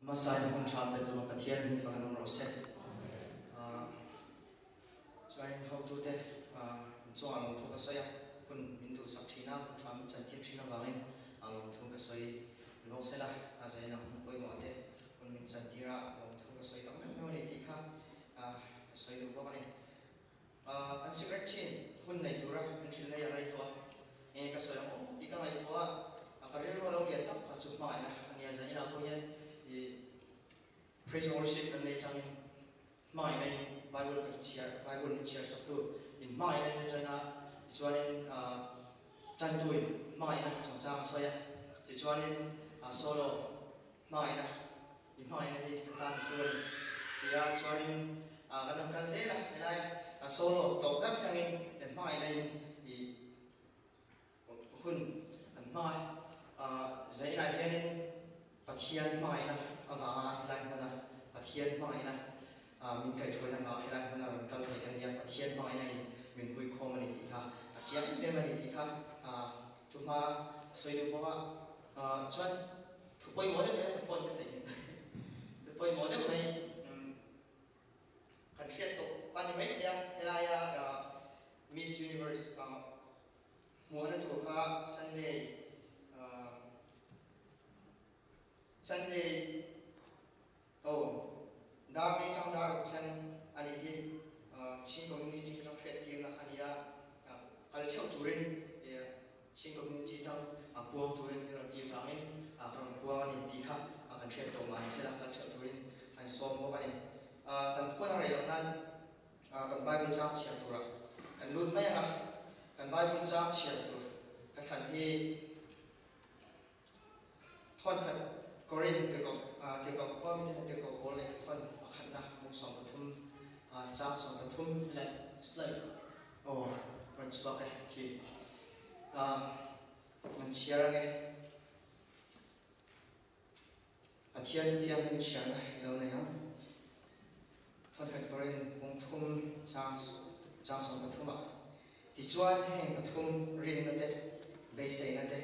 Masai hong cham pe tu pathian ni fangan ro se chuan how to te chuan thu ka soya kun min tu sak thina cham chan thi thina wangin along thu ka soi lo se la a zai na koi mo te kun min chan tira long thu ka soi kam me ni ti kha ka soi du ba ni kan secret chin kun nei tura min thil le rai to e ka soi mo ti ka mai to a ka re ro lo lian tak kha chu mai na ania zai na ko yen praise worship and they tell mai nei Bible ka share Bible share sab tu in mai nei chana chuanin chan tuin mai na chong chang soya ti chuanin solo mai na in mai nei ka tan tuin ti ya chuanin kan ka se la lai solo to ka thangin in mai nei i hun an mai zai na hianin pathian mai na awanga hilai mana pathian mai na min kai thona ba hilai mana ron kal thei kan ya pathian mai na min hui khom ani ti kha achiam be mani ti kha tuma soidu ba chuan thupoi mo de be phone te thei thupoi mo de mai kan thiat to pani mai ya elaya Miss Universe mo na thu kha Sunday Dawtliansang ani hi chin community trong phet team na ania culture turin chin community trong puang turin ni team na in from puang ani ti kha kan phet to mani sela culture turin han som mo bani kan pon rai lo nan kan Bible chang chia tura kan lut mai kan Bible chang chia tur kan than hi thon khat Korean tiga kau ni tiga boleh tuan akan nak musang betul cak sang betul like bersebagai ki menciara ke patian tu tiang menciara kalau ni tuan kat Korean betul cak sang betul mak dijual heng betul rin nade base nade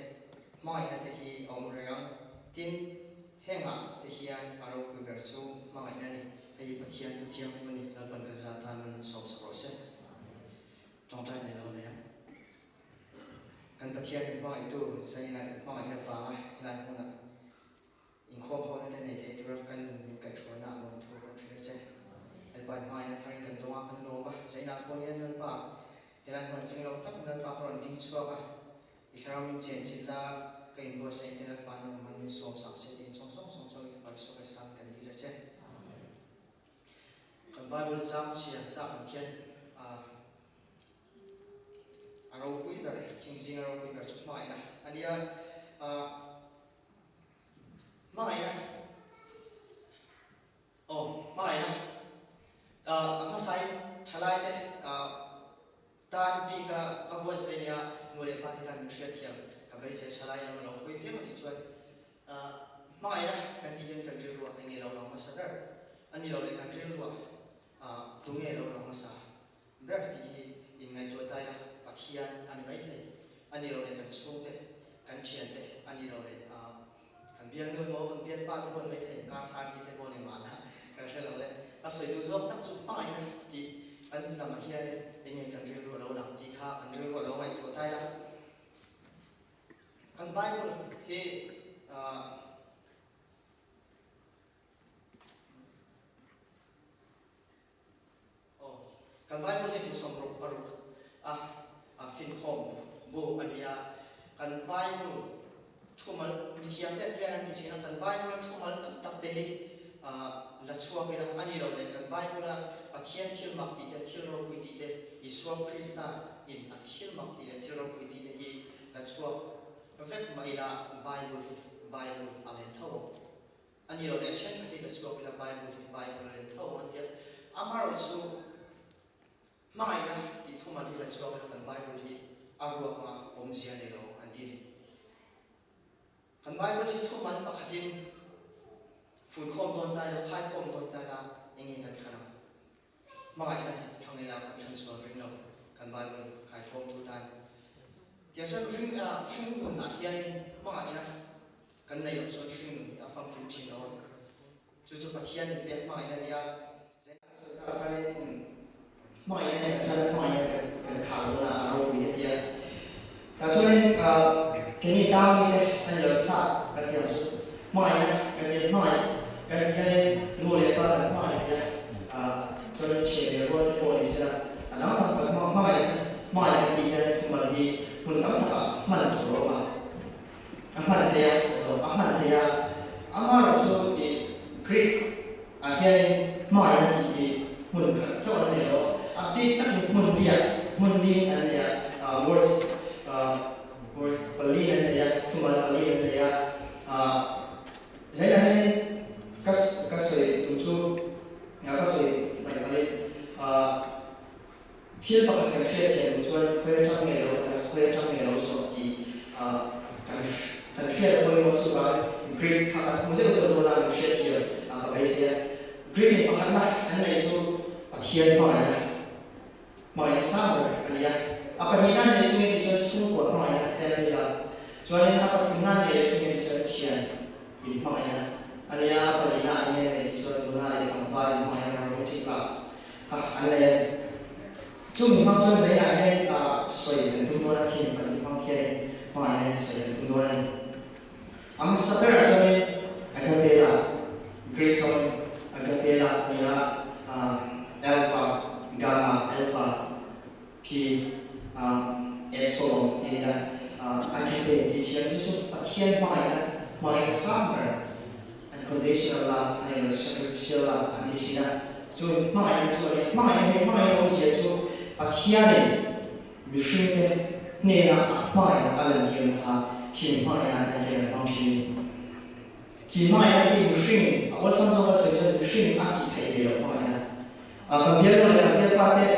mai nade hi orang tin henga te hian aro ku ber chu mangai na ni hei pathian tu thiam mani lalpan ka za tan man som sa se tong tai nei lo ne kan pathian mai tu sai na mangai na fa lai mo na in kho kho na nei te tu kan min kai chho na mon thu kan thile che el pai mai na tharin kan donga kan no ba sai na ko yen nal pa helan mon ching lo tak nal pa ron ding chu ba ikram min chen chilla cái bộ xây thì là bạn nào mình sống sạch sẽ đến sống phải sống cái sáng cái gì đó chứ còn Bible giảng chia ta mình khen aro pui ber king sing aro pui ber chuk mai na ania mai na mai na apa sai thalai de tan pi ka bộ xây nia ngồi để phát kan thia thiam bây giờ chalai na lo khui phe mani chuan mai na kan ti yen kan ri ruwa nge lo ma sa dar ani lo le kan ri ruwa tu nge lo ma sa ber ti in ngai to tai na pathian ani mai thei ani lo le kan chung te kan thian te ani lo le kan biang noi mo kan bian pa tu bon mai thei ka ha ti te bon ni ma na ka se lo le a soi du zok tak chu mai na ti an na ma hian nge kan ri ruwa lo lang ti kha kan ri ruwa lo mai to tai la kan Bible hi kan Bible hi busam ro paru fin khom bu ania kan Bible thumal mi chiam te tian ti china kan Bible thumal tak te hi la chua ke la ani lo le kan Bible la pathian thil mak ti te thil ro pui ti te Isua Krista in a thil mak ti le thil ro pui ti te hi la chua vek mai la Bible alen tho ani lo le chen ka ti la chua la Bible alen tho an dia amaro chu mai na ti thuma ni la chua la kan Bible hi arwa ma om sia ne lo an ti ni kan Bible hi thuma ma khatin phun khom ton tai la khai khom ton tai la nge kan thana mai na thang ni la kan chan so ring lo kan Bible khai khom tu tai dia chuan ring mun na hian mai na kan nei lo chuan ring ni a fam kim thin lo chu pathian in pek mai na nia zena ka kale mai na kan mai kan khalo na ro wi tia ta chuan ke ni ta mi le an yo sa ka tia chu mai na ka ni mai ka ni le lu le pa mai tia chuan che le ro te ko ni sa ana ta pa mai ka ti le tu ma hi mun ta ta man to ro ma man tia so man tia amar chu i Greek here mai na ti mun ka cho ne lo update ta mun dia mun ni and ya words pali and ya tumal pali and ya zai hai kas soi chu nga ka soi mai pali thiel pa ka share chen chu khoi chang ne lo so ti kan share ko mo chu ba Greek ka mo se so do na share ti ka bai se Greek pa khan na an nei chu pathian mai na sa an ya apa ni na nei chu ni chu chu ko mai na family la chuan ni na pa thum na nei chu ni chu chian in mai na an ya pa ni na ne nei chu do na le thang vai mai na ro chi ka an le chu mi mang chuan sai ya he soi den tu no na khin pa ni mang khe mai na soi den tu no na am sapera chuan agapela Greek term agapela ya alpha gamma alpha p epsilon ti na agape ti chian ti su pathian mai na summer unconditional love and sacrificial love and ti china chu mai ho se chu pathian mi shin te ne na mai na alan kian ha kin mai na ta ke bang chi ki mai na ki mi shin a sam so ka se mi shin a ki thai de lo mai na ka bia lo ya bia pa te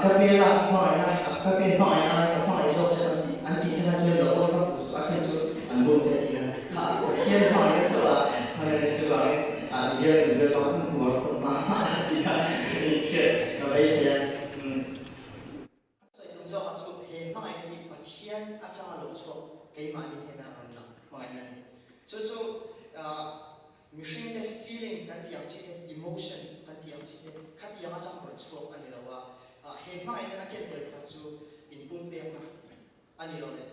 ka bia la mai na ka bia mai na mai so se an ti chana chu lo ko fa su a chen chu an bom se ti na ka hian mai na so mai na chu ba bia de pa mu ko ma ti na ni ke ka bai se so tung zo a chu he mai ni pathian a cha lo chu ke ma ni the na ron na mai na ni chu mission the feeling kan ti ang chi emotion kan ti ang chi khat yang a chang ro chu ani lo wa he mai na ken tel kha chu in pum pek na ani lo le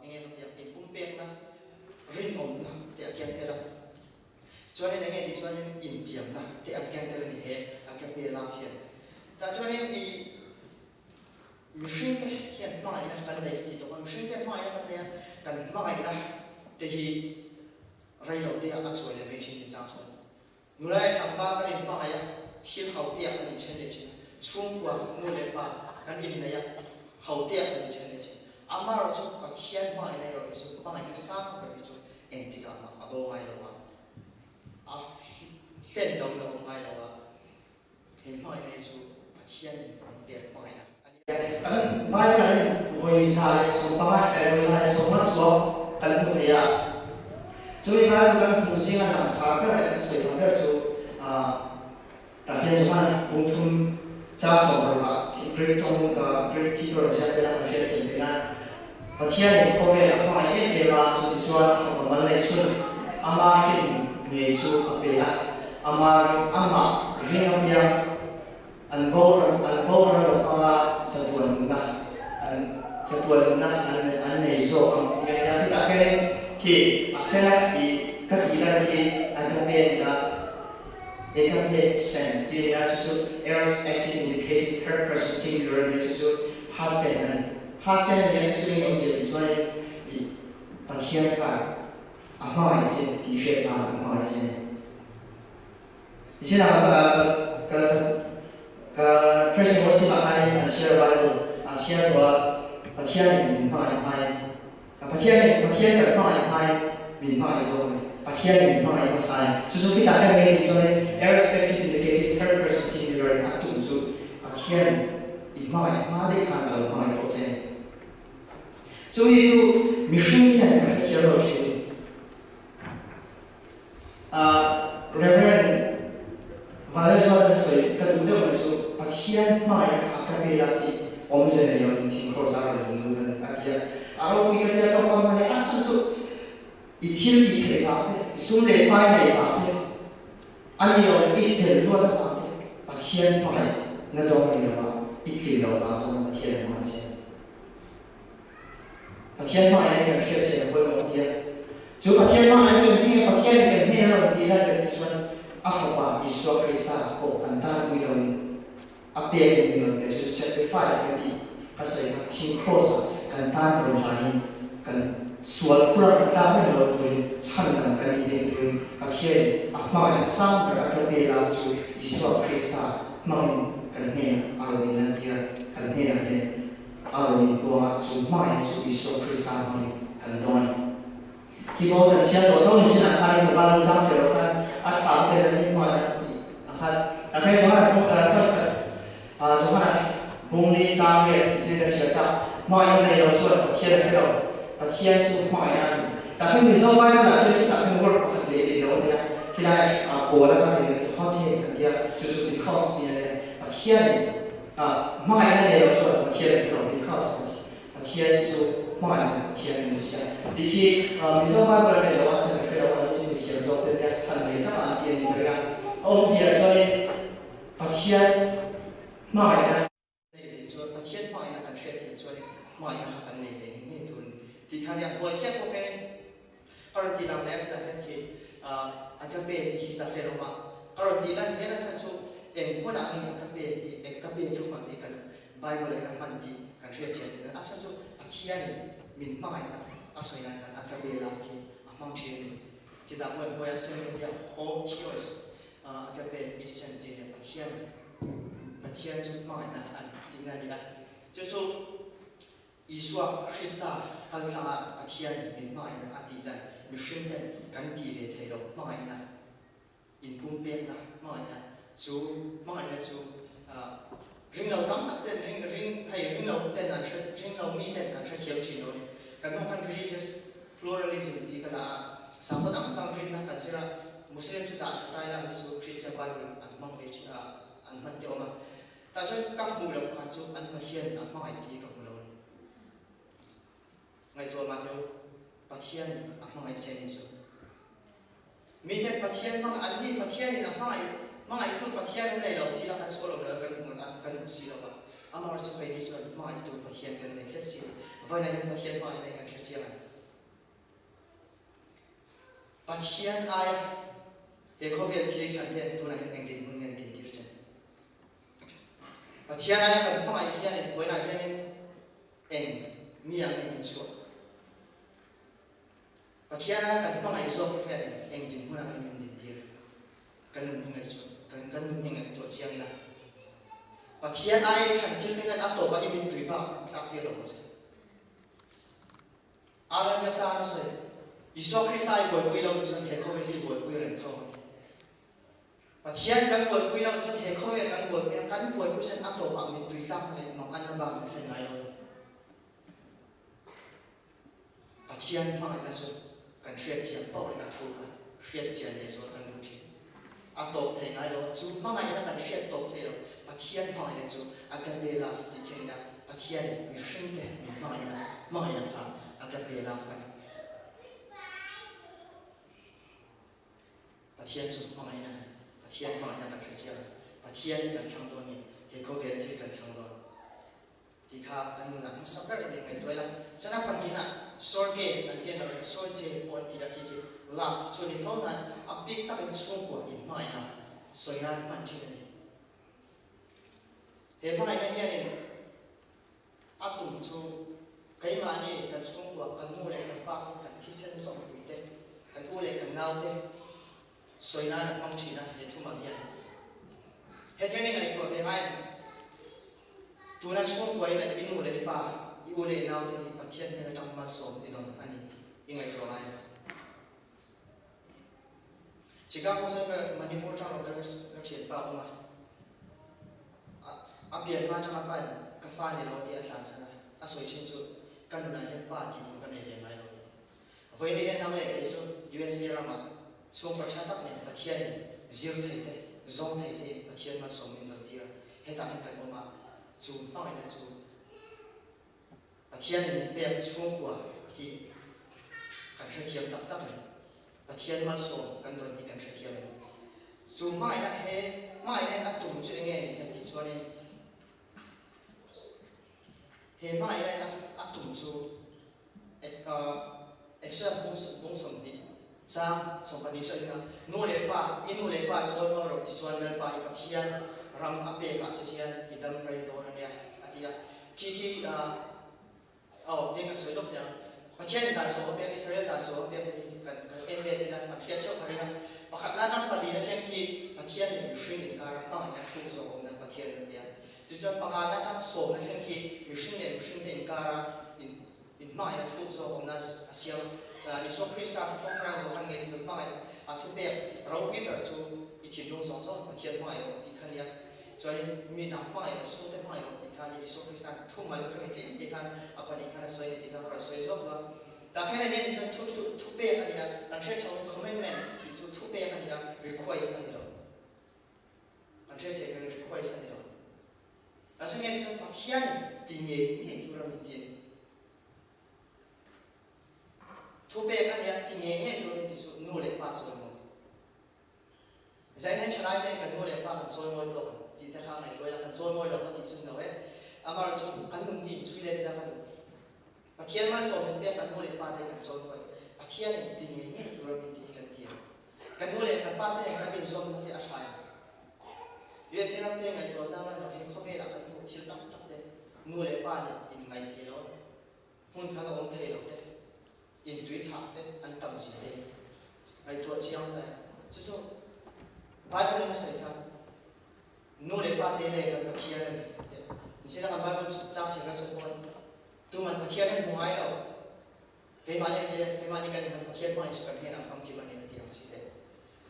nge to ti in pum pek na rin om na ti a ken tel chuan ni nge ti chuan in tiam na ti a ken tel ni he a ka pe la fian ta chuan ni mission the hian mai na kan le ti to mission the mai na kan mai na te hi rai lo te a chu le me chin ni cha chu nu lai thang fa kan in mai ya thil hau te kan in chen le chin chung kwa nu le pa kan in na ya hau te kan in chen le chin amar chu pathian mai na ro chu mai na sa ka ri chu en ti ka ma abo mai lo wa a fen dong lo mai lo wa he mai na chu pathian in pe mai na kan mai na voi sa so pa voi sa so ma so kan mu te ya chui kan mu sing na sa ka ra so ta ka chu ta hian chu man pung thum cha so ba Greek tong Greek ki ro sa te la ma she tin na pathian ni ko ve la ma ye be ba chu chuan ko ma le chu ama hin me chu ka pe la ama ring am ya an go lo fa chatuan na an nei so am ya ta ke ki asena i ka ti la ki agape na agape sent ya chu eros active indicated third person singular ya chu past tense ya chu ni om je so i pathian ka ama ya che ti she pa ama ya che ni na ka present worship hai and share Bible share wa pathian ni mai pathian ka mai min mai so pathian ni mai ma sai chu pi ta ka ngai so irrespective indicated third person singular atu chu pathian ni mai ma de kan lo mai ko chen chu yi mission ni na ka share lo chi Reverend Valeswa so ka du de so pathian mai ka pe la fi om se ne yo tin ko sa ro lu na atia aro wi ka ya to pa ma ne a chan chu i thil ki the fa te su le pai nei fa te anh yêu ít tiền luôn các bạn bác thiên phải nó đâu này là ít tiền đâu vào trong bác thiên mà xem bác thiên phải này cái chuyện sẽ với bác thiên chú bác thiên mà anh xem đi bác thiên cái này là thì là cái chuyện Afapa Iswa Krista ko kanta milon apel milon ke ju sacrifice ke ti kasai ma thi cross kanta ron hain kan sual pura kanta me lo tu chan kan ni he tu akhie ahma ya sam ka ka be la chu Iswa Krista mai kan ne aro ni na tia kan ne he aro ni ko chu mai chu Iswa Krista mai kan don khi bố cần chia tổ đâu chỉ là hai người ba trăm triệu kan anh thảo cái gì nhưng mà anh thấy chúng ta cũng chúng ta mong đi sang về trên cái chuyện đó mọi người này đều chuẩn thiên cái đầu thiên chúng mọi ngườiแต่ถ้ามีสมัยนั้นที่แต่ถ้าworkกับเด็กเนาะเนี่ยที่ได้โอ้แล้วก็เนี่ยเขาเทกันเนี่ยจุด because เนี่ยเทียนไม่ได้เราส่วนเทียนเรา because เทียนจุดไม่เทียนไม่ใช่ดีที่มีสมัยนั้นเนี่ยว่าจะเป็นเราที่มีเทียนจบเนี่ยฉันเลยถ้าอันเทียนนี่ก็องค์เสียจนเทียนไม่นะในส่วนเทียนไม่นะกันเทียนส่วนไม่นะกันในนี่ทุนที่เขาเนี่ยควรเช็คพวกนี้Karoti lang lek na heki agape ti kita kero ma karoti lan sena sanchu eng puna ni agape tu ma ni kan bible na mandi kan thia chen a sanchu athia ni min ma na asoi na kan agape la ki among thi ni kita wan hoya sen dia ho chios agape isen ti ne pathian chu ma na an tinga ni la chu Iswa Krista kalsanga pathian min ma na atidan Missionary kan ti ve thei lo mai na in pum pek na mai na chu ring lo tam tak ten ring lo ten an ring lo mi ten an thiam chin lo ni kan no kan religious pluralism ti kala sampa dang tang rin na kan sira muslim chu ta thai la chu christian bible an mang ve chi an man te oma ta chu kam mu lo ka chu an pathian an mai ti ka mu lo ni ngai to ma teu pathian amang chen isu mite pathian mang anni pathian in amai mai tu pathian nei lo thila kan solo lo kan si lo ba amar chu pe ni su mai tu pathian kan nei khet si vai na pathian mai nei kan khet si pathian ai he khovel thi khan ten tu na hen din mun ngen din tir chen pathian ai kan mai hian in voi na hian in eng mi ang in chu Pathian kan mangai so hen eng din huna ai min din tir kan nun hingai chu kan nun hingai to chiang na Pathian ai kan thil te kan ato ba imin tui ba thak ti lo che alam ya sa na se Iso Kristai boy pui lo chu he ko ve hi boy pui ren tho Pathian kan boy pui lo chu he ko ve kan boy pe kan boy pui chen ato ba min tui lam le ma an na ba min hen ngai lo Pathian ma na chu kan thriat thiam pau le athu kan thriat chian le so kan lu thi a top thei ngai lo chu ma ngai na kan thriat top thei lo pathian ma le chu a kan be la ti khen na pathian mi hring ke mi ma ngai na kha a kan be la kan pathian chu ma ngai na kan thriat chian pathian kan thang do ni he ko ve thi kan thang do ti kha kan na sa ka le ngai toila chana panina sorge antian or sorge point ti ki love chu ni thona a big ta in chung ko in mai na soiran man thi ni he mai na hian in atum chu kai ma ni kan chung ko kan mu le kan pa kan thi sen som wi te kan u le kan nau te soiran am thi na he thu ma hian he thian ni ngai ko ve ai tu na chung ko ai na inu le pa i ule nau te pathian ne tam ma som ni don ani ingai ko ai chiga ko sa ka manipur cha ro ka thien pa ma a pian ma cha pa ka fa ni lo ti a tlan sana a soi chin su kan na he pa ti ko ne ve mai lo ti voi ne he nang le ke su USA ra ma chung pa cha tak ne pathian zir thai te zong thai te pathian ma som ni don ti ra he ta han kan ma chu pa na chu Pathian ni pe chung kwa hi kan thriat thiam tak tak Pathian ma so kan don ni kan thriat thiam chu mai na he mai na atum chu enge ni kan ti chuani he mai na atum chu exercise bung som ti cha som pani so ina nu le pa inu le pa chon mo ro ti chuan mel pa I pathian ram ape ka chian idam rai do na ne atia ki tiếng cái sợi lốc nhá, và thiên đại số bên Israel đại số bên cái em về thì là và thiên trước cái này, và khát lá trong Bali là thiên khi và thiên thì sinh đến cả năm này thu rồi hôm nay và thiên là gì, chỉ cho bằng lá trong số là thiên khi sinh đến cả in mai là thu rồi hôm nay Asia Iso Christa thì không phải rồi anh nghe thì mai thu bé rau quý bạc chú ít tiền luôn sống rồi và thiên mai thì khăn nhá. cho nên mi nắm mai là số thế mai thì khai đi số Christ thu mai cái gì thì khai apa đi khai soi thì khai soi số đó ta khai này thì thu bé cái gì anh sẽ cho commandment thì thu bé cái gì request cái đó anh sẽ chỉ cái request cái đó à cho nên cho bắt hiện thì nghe tu ra mình tiền thu bé cái gì thì nghe tu mình thì nô lệ ba cho nó giải nên cho lại cái nô lệ ba cái cho nó đó thì thế khác này tôi là cần trôn môi đó có tỷ số nào ấy, mà rồi cần nung hình chui lên là cần, và thiên mà số mình biết cần nuôi lên ba đây cần trôn môi, và thiên thì nghe tôi là mình thì cần tiền, cần nuôi lên cần ba đây cần đi zoom nó thì ăn phải, bây giờ xem đây ngày tôi đang là hay có vẻ là cần nuôi thiên tập đấy, nuôi lên ba này in ngày thì đó, hôn khá là ổn thề đó đấy, in tuyệt hạt đấy, ăn tầm gì đấy, ngày tôi chỉ ăn này, chứ số, bài của nó sẽ khác. nô lệ ba thế này cần bắt thiên này, chỉ là bài văn trang chỉ là số con, tu mình bắt thiên này ngoài đâu, cái mà này cần bắt thiên ngoài chỉ cần hiện là phong cái mà này là tiếng gì đấy,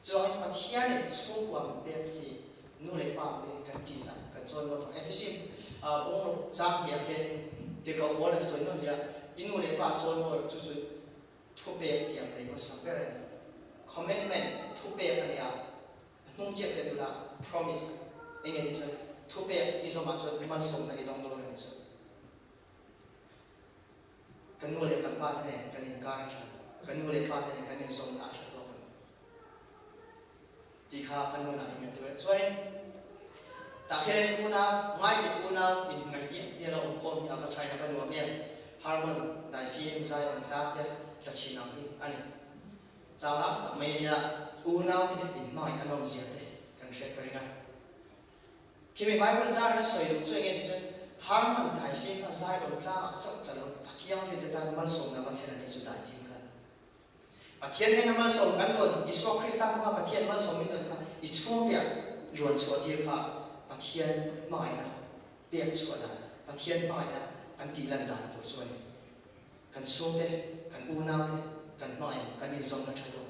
cho nên bắt thiên này số qua mình biết khi nô lệ ba biết cần chỉ rằng cần cho nó thằng efficient, ông trang hiện cái thì có bộ là số nó là nô lệ ba cho nó chú thu bé tiếng này có sáng bé này, commitment thu bé cái này nông nghiệp này là promise ini di sana, thu bé iso macam mana som lagi dong dong ni so. Kan nulis kan pa ni kan ingkar kan nulis pa ni kan som tak ada tu kan. Jika kan nulis ini tu, soalnya tak kira guna, mai di guna in ngaji dia la umkom ni apa China kan nulis ni, harmon dari film saya orang tak dia tercina ni, ani. Jangan tak media guna dia in mai anom siapa kan share keringan. Khi mình Bible ra nó soi đúng chuyện nghe thì chuyện harmon đại phim và sai đồng ra mà chấp cả lâu kia phải để ta mang sống nào mà thế này chúng đại phim kan và thiên nên mang sống gắn tuần Iso Christa mà thiên mang sống mình tuần kan Iso tiệt luồn sửa tiệt ha và thiên mãi na tiệt sửa đàn và thiên mãi na kan tỷ lần đàn của xuôi kan số thế kan u nào thế kan mãi kan đi sống nó thay đổi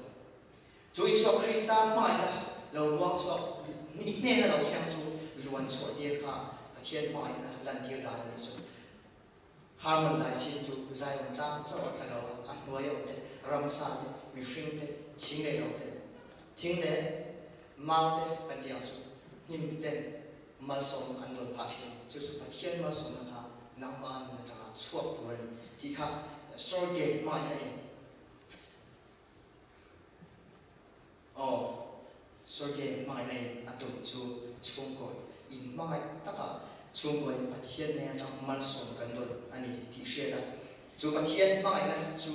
chú Iso Christa mãi na lâu luang sửa ít nên là lâu khéo chú luồn sửa tiệt ha và thiên mãi na lần tiệt đàn này chú harmon đại phim chú giải ông ta cho ở cái đầu ăn nuôi ông thế ram sa thế mission thế chính này đâu thế chính này mau thế anh tiếng chú nhìn tên mal sống anh đồn phát hiện chú chú phát hiện mal sống là nằm ăn là trả chuộc rồi thì khác soi kề mai này soi kề mai này anh đồn chú chung coi in mai tất cả chung coi phát hiện này trong mal sống anh đồn anh ấy thì sẽ là chú phát hiện mai này chú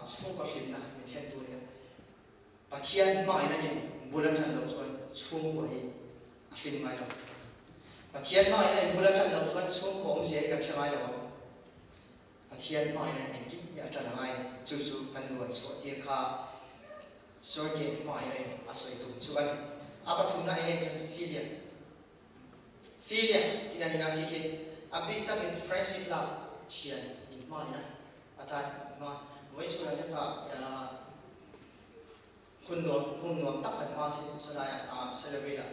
chung coi phim là mình thấy tôi này phát hiện mai này buôn chân đầu xuân chung coi phim mai đâu phát hiện mai này buôn chân đầu xuân chung coi ông sẽ gặp sai đâu phát hiện mai này anh kíp nhà chân mai chú cần luôn số tiền khác số tiền mai này soi tụng chú anh apa thùng này này là philia thì anh em thì abi ta mình friendship là tiền in mai này tại mà với số này phải hun nuông tắc tận mai thì số này celebrate là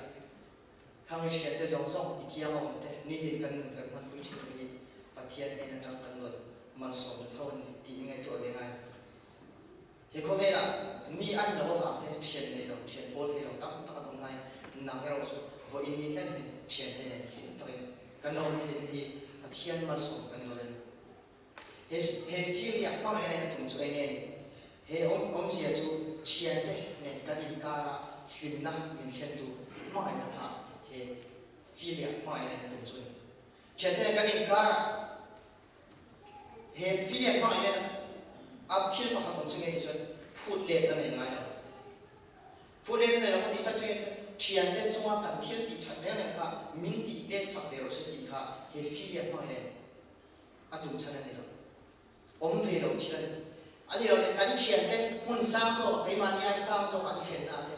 khang chuyện thế giống giống thì kia họ thế ní thì cần mà tôi chỉ thì phát hiện này là trong cần luôn mà số thôn thì ngay tuổi về ngay thì có vẻ là mi ăn đâu vào thế tiền này đâu tiền bố thế đâu tắc tắc đồng này nặng cái đâu số với ini cái tiền thế này thì cần đâu thì phát hiện mà số cần luôn he feel ya ma này là tụng cho anh em he ông sẽ chú tiền thế này cần in cara him na min khen tu mai na ha he filia mai na tum chu chen te kan in ka he filia mai na ab thil pa kham chu nge chu phut le na ngai la phut le na la ti sa chu thian te chunga kan thil ti that le na kha min ti le sak de ro se ti kha he filia mai na atum chana ni lo om ve lo thilan ani lo le kan thian te mun sang so kai ma ni ai sang so an khen na te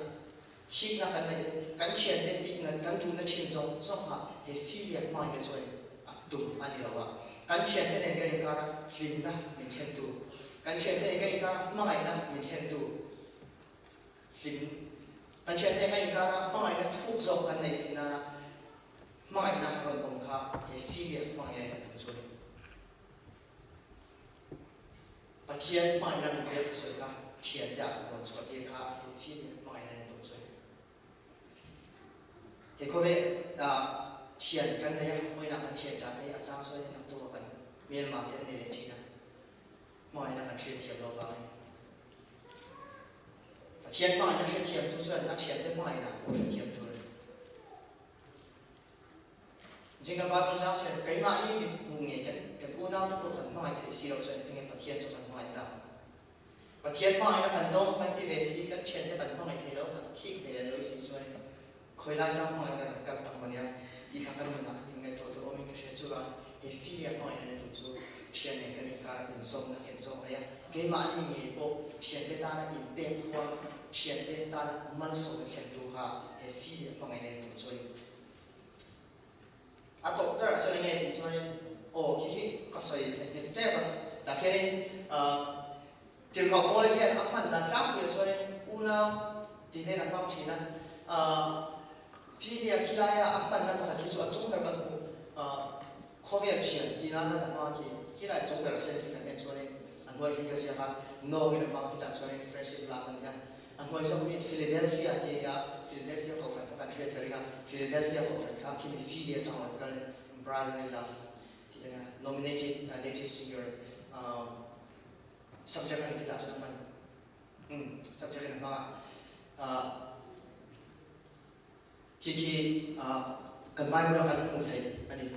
chi na kan nei kan thian te ti nan kan tu na thin so so ha he filia mai na choi atum ani lo wa kan thian te ne kai ka lim da min khen tu kan thian te kai ka mai na min khen tu lim kan thian te kai ka mai na thuk zo kan nei ti na mai na ron om kha he filia mai na atum choi Pathian mai na be so ka thian ja ron so ti kha he filia mai na atum choi he ko ve da thian kan nei foi na kan thian ja nei a chang so na tu kan miel ma te nei thi na mai na kan thian thian lo wa Pathian mai na thian tu so na thian te mai na ko thian tu Jika Bible jang chen kai ma ni mu nge kan u na to ko kan mai the si lo chen tinge pathian so kan mai da pathian mai na kan dong kan ti ve si kan chen te kan mai the lo kan thi ve lo si so khoi la jang mai da kan tak ma ya ti kha kan na ni nge to o mi ke che chu ga he filia mai na tu chu chen ne kan ka in so na in so ya kai ma ni nge po chen te ta na in pe khwa chen te ta na man so ke tu ha he filia mai na tu chu atau kalau soalnya ini soalnya oh kiki kasoi ini apa tak kira tilkau boleh kan apa dan jam dia soalnya unau di dalam bang Cina filia kilaya apa nak pakai kisu acung kan cover Cina di mana nama kira acung kan sen kita kan soalnya anggoi kita siapa no kita bang kita soalnya fresh belakang ya anggoi soalnya Philadelphia dia Philadelphia kau kan dia dari Philadelphia kau kan kami filia tahun kan brotherly love nominated native singer subject ni kita sudah subject ni apa kiki kan mai pula kan mutai ani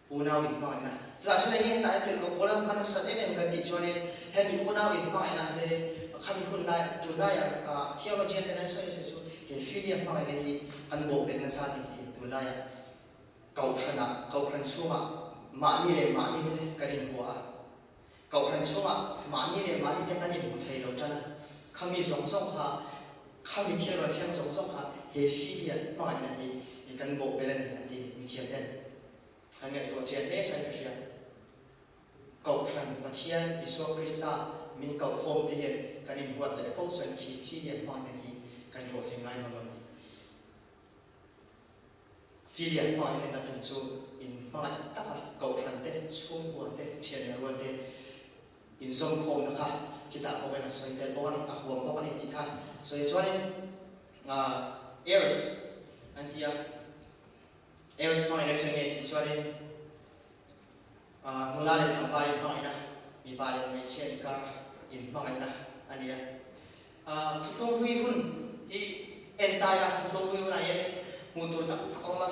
unau in mai na sudah sudah ni tak ada kau pula mana sahaja ni mungkin dijual ni happy unau in mai na ni kami hulai tulai tiada cerita ni soalnya sesuatu he filia mai ni kan bawa penasa ni tulai kau khan chunga mani le mani te kanin hua kau khan chunga mani le mani te kanin hu thei lo chana khami song song ha khami thil ro hiang song song ha he filia mai na hi kan bo belen ati mi thian ten kan nge to chen le chan ka ria kau khan pathian iso krista min kau khom te hen kanin huat le fo chan ki filia mai na hi kan ro thingai ma filia mai na tum chu in mai taka kau khan te chung hua te thian le ron te in zong khom na kha kita ko na soi te bo ni a huam bo ni ti kha so e chuan airs antia airs mai na chenge ti chuan nula le thang fai mai na mi pa le mai chen ka in mai na ania thu phong hui hun hi entai la thu phong hui na ye mutur tak oma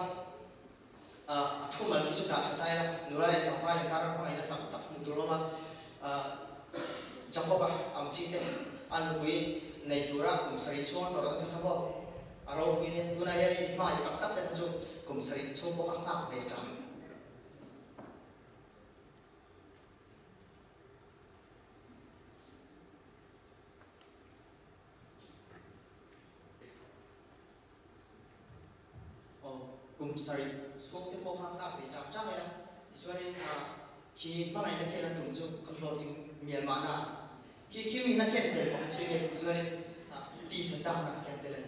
thu mal ki sudah satai lah nura le sampai le kar ko ina tak mutur oma jakoba am chi te anu pui nei tura kum sari chuang tor an thabo aro pui ne tuna ya ni mai tak te chu kum sari chu bo ka ve tam kum sari skok te po hang ka fe chap chang ila soalnya ki mai na kena tum chu kan lo ting Myanmar na ki mi na ken te pa chhe ke soalnya ti sa chang na ke te len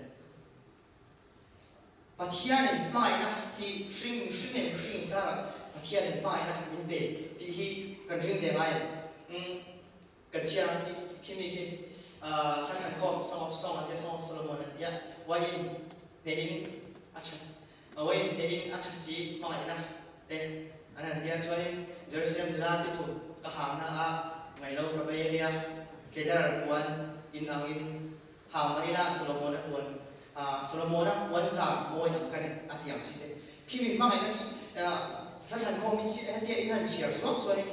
pathian mai na ki shring ka pathian mai na min be ti hi kan ring te mai kan chia ki mi ki kha khan khom song of Solomon dia wagin pein achas away tein achasi mai na te anan dia chuanin Jerusalem la ti ku ka ham na a ngai lo ka bai nia ke jar kuan in angin hàm ấy là Solomon buồn Solomon buồn giảm môi nằm cái này tiếng chỉ đấy khi mình mang cái này rất là có mình sẽ đi in hành chia xuống rồi này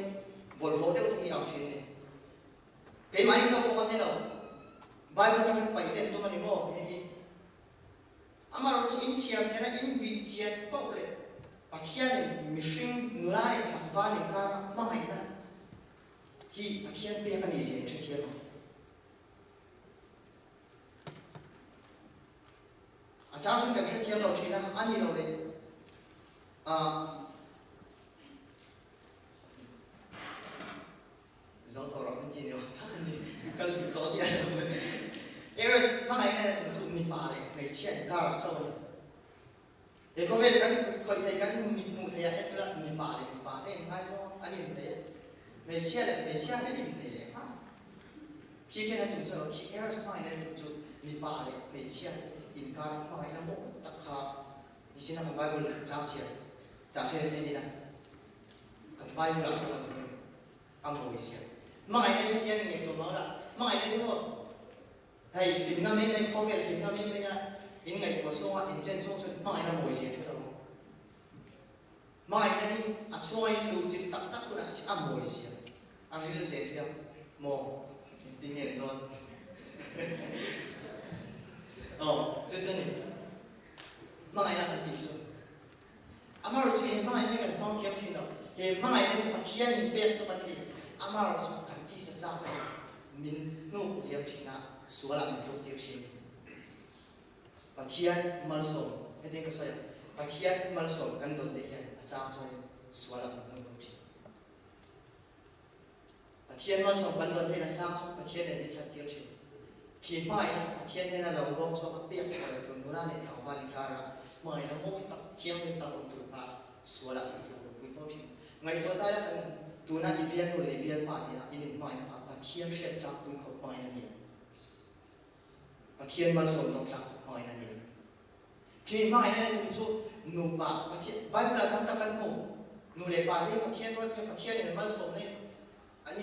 buồn hồ đều thì ông chuyện này cái máy sau có thế nào Bible trong cái bài tên tôi mà đi mua thì Amar tu in chia sẽ là in bị chia bao lệ Pathian mission nula để thằng pha lên cả mang cái này thì Pathian bây giờ cái gì sẽ thiệt cháu chúng ta sẽ thiệt lâu chuyện là anh đi lâu đấy giáo thọ rồi anh chị nhiều thằng này cần tự có đi Eros mang cái này cũng dùng nịp bà này phải chia cả là sao vậy để có vẻ cái coi thấy cái nịp mù thấy ấy là nịp bà thấy hai số anh nhìn thấy phải chia cái nhìn thấy ha khi cái này chúng ta khi Eros mang cái này chúng ta nịp bà này phải chia in cả mang cái nó một tất cả như thế nào Bible giáo chia ta thấy cái gì đó cái Bible là cái âm hồi chia mang cái này thì anh nghe tôi nói là mang cái này đúng không hay phim ngắm mấy có vẻ phim ngắm mấy nha in ngày của số in trên số mai là mồi gì thôi đâu mai này chuối lưu chỉ tắc tắc của nó chỉ mồi gì riêng gì thì mò tiếng Nhật luôn这真的mai là cái gì mà rồi chuyện mai này cái mang theo chuyện đó cái mai này mà thiên mình biết cho vấn đề mà rồi chuyện cái gì sẽ ra này mình nô liệp chuyện nào số là mình thuộc tiêu chí Pathian malsom cái tiếng cái sao Pathian malsom cần đồn để hiện trang cho số là mình nô tiêu Pathian malsom cần đồn để là trang cho Pathian để mình tiêu chí khi mai Pathian này là lòng vong cho các biết cho cái tuần đó này thảo vạn cara mai là mỗi tập chiang mình tập một tuần ba số là mình thuộc quý phong trình ngày thôi ta đã cần tuần này ibian rồi ibian pa thì là in mai là Pathian sẽ làm tuần khẩu mai là gì Pathian malsom nó làm mai là gì khi mai này cũng số nụ pa Pathian Bible là thằng ta cần ngủ nụ lệ pa thì Pathian rồi thì Pathian này malsom này anh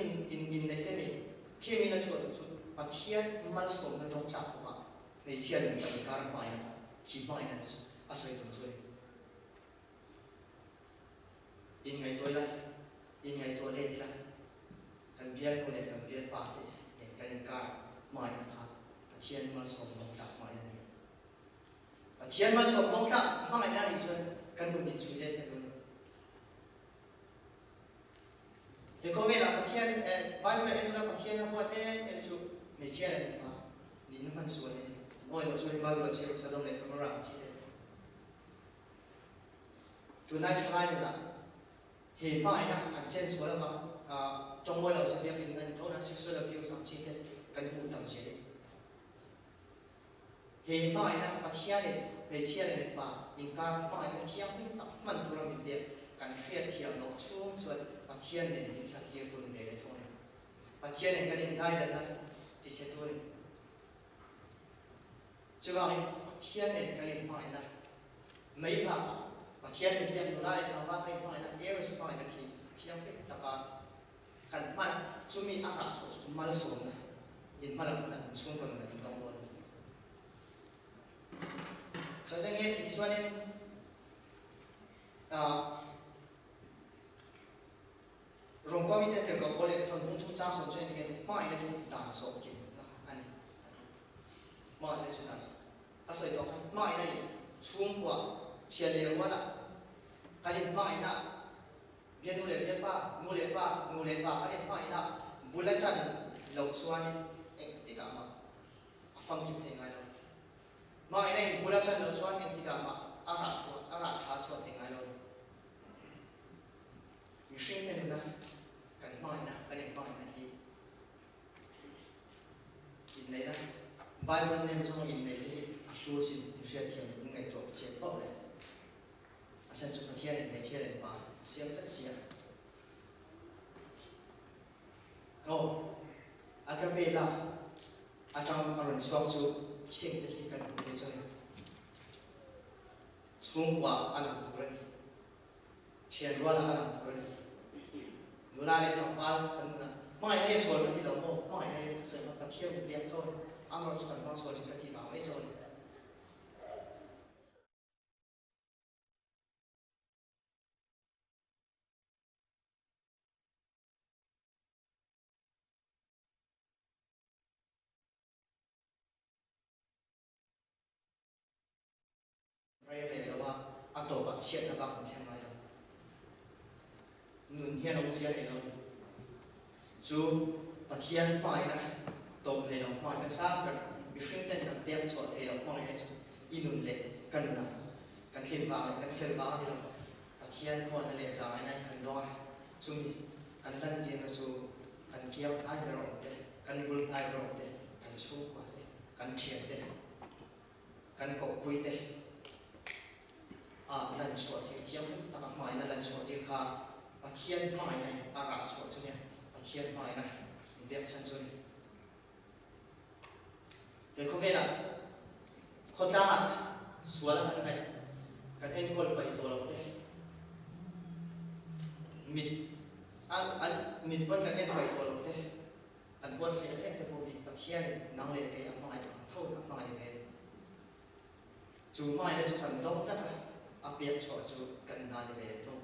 in này thế này khi mình là chuột Pathian malsom nóต้องlàm của bạnในเชียร์หนึ่งเป็นการหมายนะครับคิดหมายนั้นอาศัยตรงช่วยอินไงตัวละอินไงตัวเล่ที่ละกันเบียนคนเล่กันเบียนป่าที่เห็นกันการหมายนะครับPathian malsom ต้องทำหมายนั้นเองPathian malsom ต้องทำหมายนั้นอีกส่วนกันดูดินช่วยเล่นกันดูเดี๋ยวก็เวลาPathian Bible เองนะPathianนะพวกเต้เช่วยไม่เชื่อเลยนะดินมันส่วนนี้โอ้ยเราช่วยบ้านเราเชื่อสะดวกเลยคำว่ารังสิเลยตัวนายชายนี่นะเห็นไหมนะอันเช่นส่วนละจงไว้เราจะเรียกอินกันเท่านั้นสิ่งส่วนละพิวสังชีเลยกันหูต่ำเฉยเห็นไหมนะปัจจัยเนี่ยไม่เชื่อเลยป่ะอินการไหมนะเที่ยงต่ำมันตัวเราเป็นเดียกันเครียดเที่ยงหลอกช่วงส่วนปัจจัยเนี่ยมีขัดเดียวตัวเดียวเลยทุกคนปัจจัยเนี่ยกันอินได้แล้วนะที่เชื่อตัวนี้จะว่าเที่ยงเนี่ยกันอินไหมนะไม่บ้าปัจจัยเนี่ยเปลี่ยนตัวได้ทางว่ากันอินไหมนะเอลส์ไหมนะที่เที่ยงเป็นตะการกันมันจะมีอะไรชดมาละส่วนนะอินมาละคนนั้นช่วงคนนั้นอินต้องโดนส่วนนี้อีกส่วนนึงรวมความมีแต่กับโอเล็กทนบุญทุกจ้าสนใจนี่ไม่ได้ด่านสอบกินอันนี้ไม่ได้สุดด่านสอบอาศัยตรงนั้นไม่ได้ช่วงกว่าเชียร์เลี้ยงว่าละการเล่นไม่นะเพียงนูเล่เพียงป้านูเล่ป้าการเล่นไม่นะบุลจันเหล่าส่วนเองที่กามาฟังกินเพลงไงเราไม่ได้บุลจันเหล่าส่วนเองที่กามาอาราชาชวนเพลงไงเรามีสิ่งที่นะกันไม่นะกันเล่นไม่นะที่อินไหนนะไบเบิลเนี่ยมันจะอินไหนที่รู้สิอินเสียเทียนอินไงตัวเสียปุ๊บเลยอาจารย์จุดเทียนไม่เทียนเลยป่ะเสียก็เสียโอ้อากาเบลาอาจารย์อรุณสวัสดิ์เข่งแต่ที่กันตัวเฉยช่วงกว่าอันหลังตัวเลยเทียนว่าอันหลังตัวเลยดูแลในทางฟ้าคนนั้นไม่ได้ส่วนที่เราโม่ไม่ได้ส่วนมาเที่ยวเลี้ยงเขา amar chu kan bang so jing ka ti va mai chon raya de la wa ato ba siat na ba thian mai da nun hian ong sia ne lo chu pathian pai na top le lo mai na sa ka mi hring ten kan pek chho the lo mai na chu inun le kan na kan thin wa kan fel wa di lo pathian kho na le sa ai na kan do chu kan lan ti na chu kan kiau ai ro te kan bul ai ro te kan chu wa te kan thian te kan ko pui te lần chuột thì chiếm ta các máy là lần chuột thì khá và thiên máy này ra chuột cho nhé và thiên máy này biết chân cho đi để có vẻ là có ra là xóa là cái này cái em còn bảy tổ lộc thế mình mình vẫn cái em bảy tổ lộc thế anh vẫn phải hết cái bộ hình và thiên năng lực cái máy thâu các máy về chủ máy này chụp thành công rất là biết cho chú cần nói về thông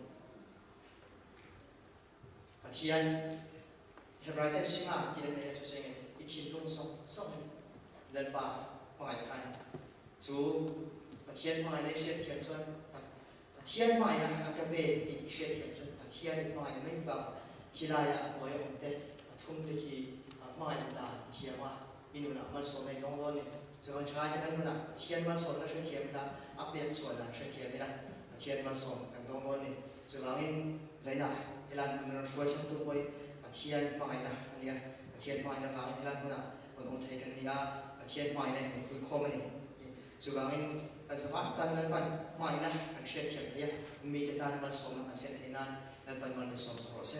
và thiên hiện tại đây sinh hoạt tiền này chú sinh ít chín luôn sống lần ba hỏi thầy chú và thiên hỏi đây sẽ thiệp xuân và thiên hỏi là cái về thì sẽ thiệp xuân và thiên hỏi mấy bằng khi lại mỗi ông tết và thông thì khi hỏi là thiên mà in là mất số này đông đông này giờ còn trai thì anh nói thiên mất số là sẽ thiệp là biết số là sẽ thiệp là thiên mất số cần đông đông này giờ còn giải nào thì là mình nói trong tôi quay và thiên hỏi là anh em thiên hỏi là vào thì là còn ông thầy cần đi thiên hỏi này mìnhคุย คมnày giờ cònอันสมัครตันนั้นมันไม่นะอันเชื่อเทียบเนี่ยมีแต่ตันมันสมอันเทียบที่นั่นนั้นมันสมสมรส